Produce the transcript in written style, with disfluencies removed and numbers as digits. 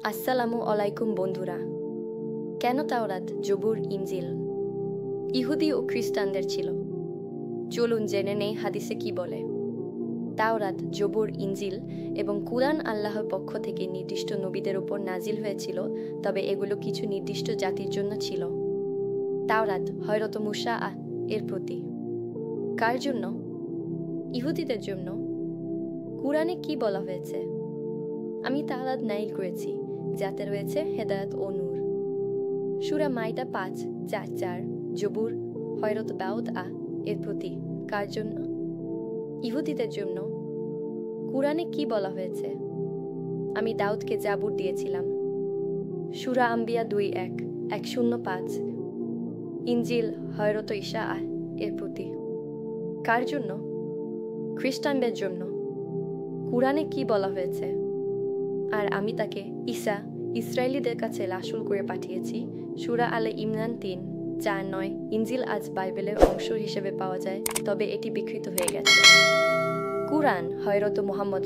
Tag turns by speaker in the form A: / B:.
A: আসসালামু আলাইকুম বন্ধুরা। কেন তাওরাত, জবুর, ইনজিল ইহুদি ও খ্রিস্টানদের ছিল? চলুন জেনে নেই হাদিসে কি বলে। তাওরাত, জবুর, ইনজিল এবং কুরআন আল্লাহর পক্ষ থেকে নির্দিষ্ট নবীদের উপর নাজিল হয়েছিল, তবে এগুলো কিছু নির্দিষ্ট জাতির জন্য ছিল। তাওরাত হযরত মুসা এর প্রতি। কার জন্য? ইহুদিদের জন্য। কুরআনে কি বলা হয়েছে? আমি তাওরাত নাযিল করেছি, যাতে রয়েছে হেদায়েত ও নূর। সূরা মাইদা ৫:৪-৪। জবুর হযরত দাউদ এর প্রতি। কার জন্য? ইহুদিদের জন্য। কুরআনে কি বলা হয়েছে? আমি দাউদকে জাবুর দিয়েছিলাম। সূরা আম্বিয়া ২:১-১০৫। ইনজিল হযরত ঈসা এর প্রতি। কার জন্য? খ্রিস্টানদের জন্য। কুরআনে কি বলা হয়েছে? আর আমি তাকে ঈসা ইসরায়েলীদের কাছে রাসূল করে পাঠিয়েছি। সূরা আলে ইমরান ৩:৪-৯। ইনজিল আজ বাইবেলের অংশ হিসেবে পাওয়া যায়, তবে এটি বিকৃত হয়ে গেছে। কুরআন হযরত মুহাম্মদ